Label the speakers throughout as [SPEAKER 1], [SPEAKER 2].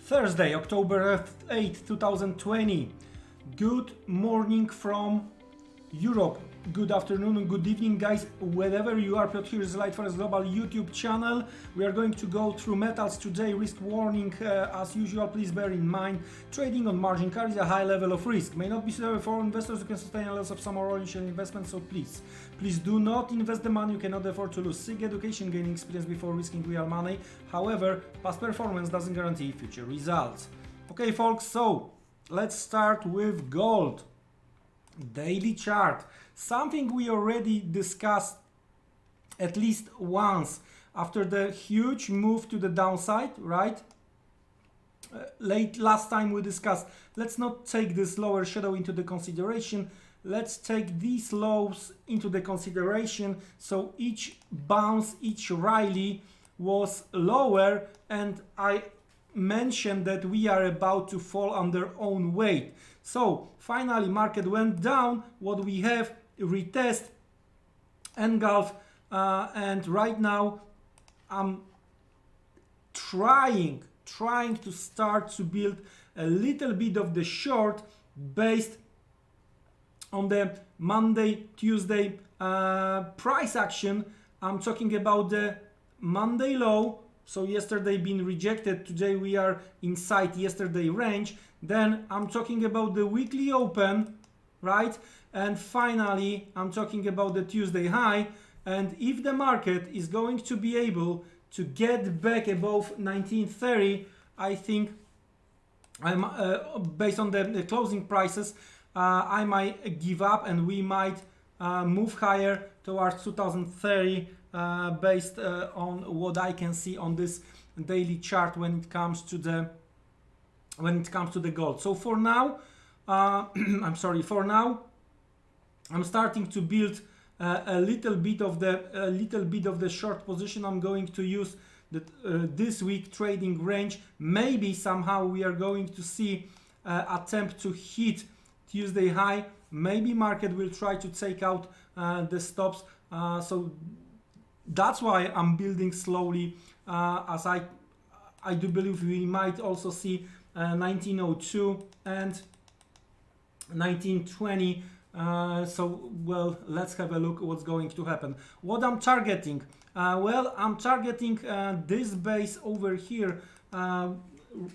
[SPEAKER 1] Thursday, October 8th, 2020. Good morning from Europe. Good afternoon and good evening, guys. Wherever you are, Piotr here is Light Forex Global YouTube channel. We are going to go through metals today. Risk warning, as usual. Please bear in mind, trading on margin carries a high level of risk. May not be suitable for investors who can sustain a loss of some or initial investment. So please do not invest the money you cannot afford to lose. Seek education, gaining experience before risking real money. However, past performance doesn't guarantee future results. Okay, folks. So let's start with gold. Daily chart, something we already discussed at least once after the huge move to the downside, right? Last time we discussed, let's not take this lower shadow into the consideration. Let's take these lows into the consideration. So each bounce, each rally was lower, and I mentioned that we are about to fall under own weight. So finally market went down. What we have, retest, engulf, and right now I'm trying to start to build a little bit of the short based on the Monday, Tuesday price action. I'm talking about the Monday low. So yesterday been rejected, today we are inside yesterday range. Then I'm talking about the weekly open, right? And finally I'm talking about the Tuesday high. And if the market is going to be able to get back above 1930, I think I'm based on the closing prices, I might give up and we might move higher towards 2030. Based on what I can see on this daily chart when it comes to the gold. So for now, I'm starting to build a little bit of the short position. I'm going to use the this week trading range. Maybe somehow we are going to see attempt to hit Tuesday high. Maybe market will try to take out the stops. So that's why I'm building slowly, as I do believe we might also see 1902 and 1920. So well, let's have a look at what's going to happen. What I'm targeting? Well, I'm targeting this base over here,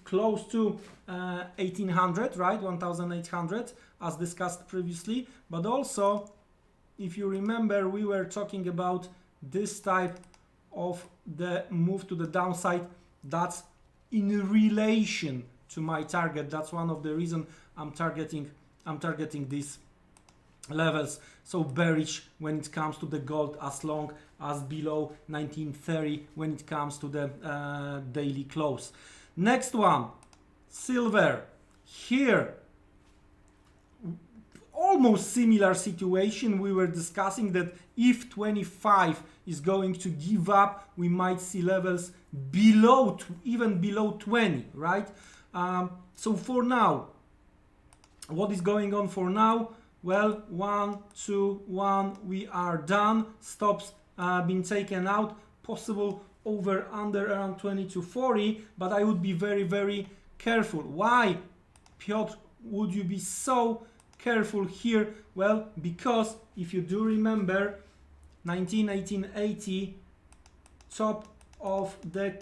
[SPEAKER 1] close to 1800, right? 1800, as discussed previously. But also, if you remember, we were talking about this type of the move to the downside. That's in relation to my target. That's one of the reasons I'm targeting these levels. So bearish when it comes to the gold, as long as below 1930 when it comes to the daily close. Next one, silver. Here almost similar situation. We were discussing that if 25 is going to give up, we might see levels below, even below 20, right? So for now, what is going on for now? Well, 1, 2, 1, we are done. Stops been taken out. Possible over under around 20 to 40, but I would be very, very careful. Why, Piotr, would you be so careful here? Well, because if you do remember, 1880, top of the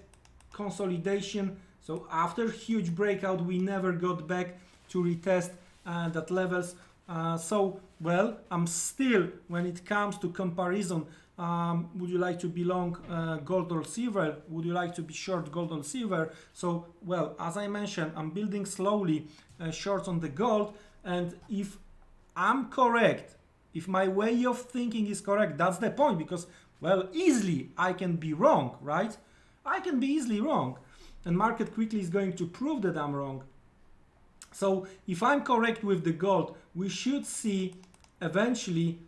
[SPEAKER 1] consolidation. So after huge breakout, we never got back to retest that levels. So well, I'm still, when it comes to comparison, would you like to be long gold or silver? Would you like to be short gold or silver? So well, as I mentioned, I'm building slowly shorts on the gold. And if I'm correct, if my way of thinking is correct, that's the point, because, well, easily I can be wrong, right? I can be easily wrong, and market quickly is going to prove that I'm wrong. So if I'm correct with the gold, we should see eventually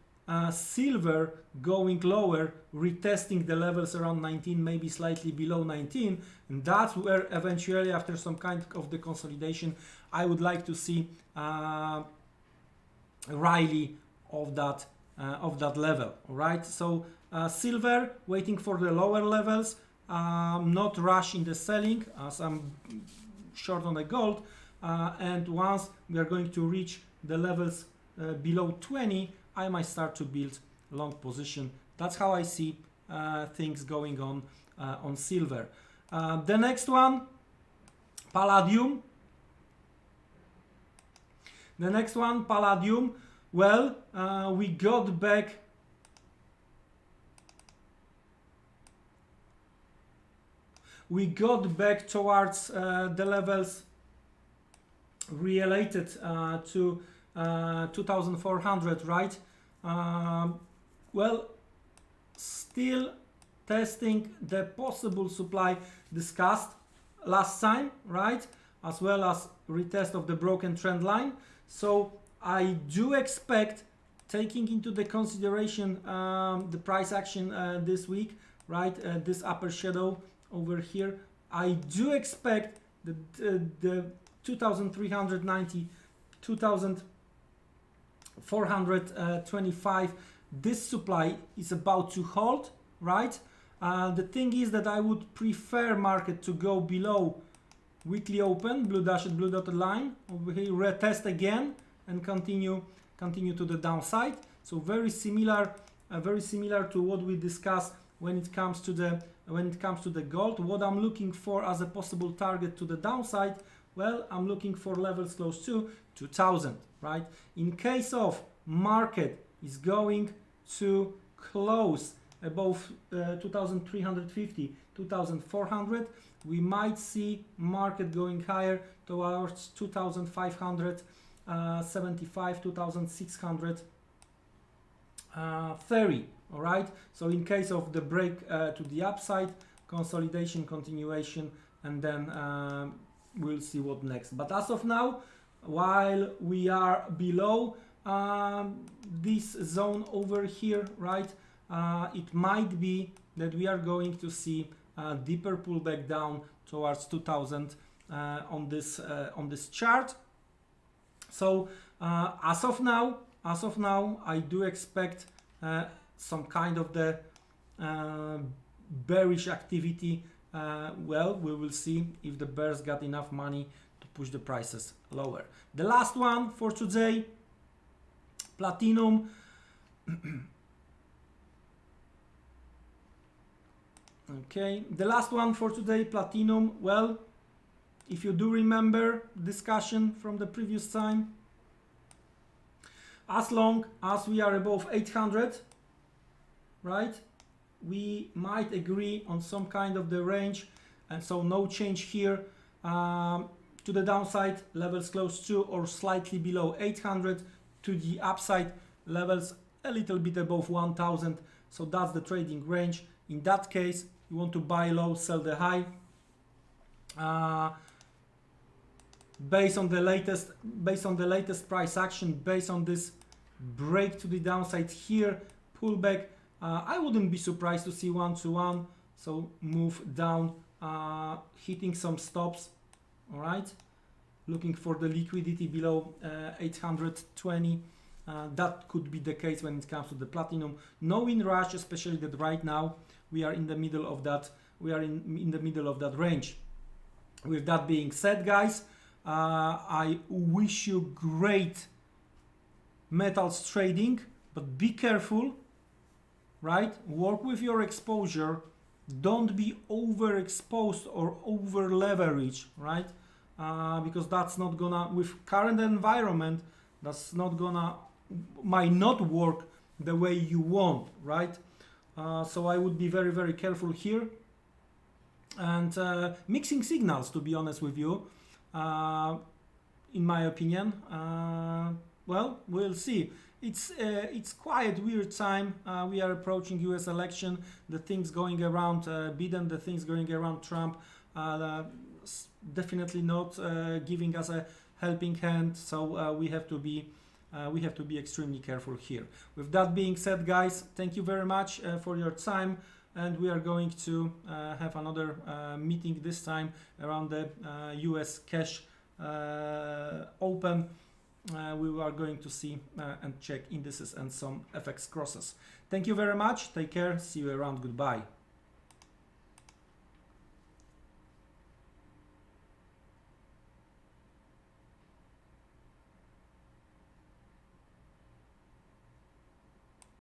[SPEAKER 1] silver going lower, retesting the levels around 19, maybe slightly below 19, and that's where eventually, after some kind of the consolidation, I would like to see rally of that level. All right, so silver waiting for the lower levels, not rush in the selling, as I'm short on the gold, and once we are going to reach the levels below 20, I might start to build long position. That's how I see things going on silver. The next one, Palladium. The next one, Palladium. Well, we got back towards the levels related to 2400, right? Well, still testing the possible supply discussed last time, right? As well as retest of the broken trend line. So I do expect, taking into the consideration the price action this week, right? This upper shadow over here, I do expect the 2390, 2425, this supply is about to hold, right? The thing is that I would prefer market to go below weekly open, blue dotted line over here, retest again and continue to the downside. So very similar to what we discussed when it comes to the gold. What I'm looking for as a possible target to the downside, well, I'm looking for levels close to 2000, right? In case of market is going to close above 2350, 2400, we might see market going higher towards 2575, 2630. All right, so in case of the break to the upside, consolidation, continuation, and then we'll see what next. But as of now, while we are below this zone over here, right, it might be that we are going to see a deeper pullback down towards 2000 on this chart. So as of now, I do expect some kind of the bearish activity. Well, we will see if the bears got enough money to push the prices lower. The last one for today, platinum. Okay, the last one for today, platinum. Well, if you do remember discussion from the previous time, as long as we are above 800, right, we might agree on some kind of the range, and so no change here to the downside, levels close to or slightly below 800, to the upside levels a little bit above 1000. So that's the trading range. In that case, you want to buy low, sell the high. Based on the latest price action, based on this break to the downside here, pullback, I wouldn't be surprised to see 1-to-1, so move down, hitting some stops. All right, looking for the liquidity below 820. That could be the case when it comes to the platinum. No in rush, especially that right now we are in the middle of that. We are in the middle of that range. With that being said, guys, I wish you great metals trading, but be careful, right? Work with your exposure. Don't be overexposed or over leveraged, right? Because that's not gonna, with current environment, that's not gonna, might not work the way you want, right? So I would be very, very careful here. And mixing signals, to be honest with you, in my opinion. Well, we'll see. It's quite weird time. We are approaching US election. The things going around Biden, the things going around Trump, definitely not giving us a helping hand. So we have to be extremely careful here. With that being said, guys, thank you very much for your time. And we are going to have another meeting, this time around the US cash open. We are going to see and check indices and some FX crosses. Thank you very much. Take care. See you around. Goodbye.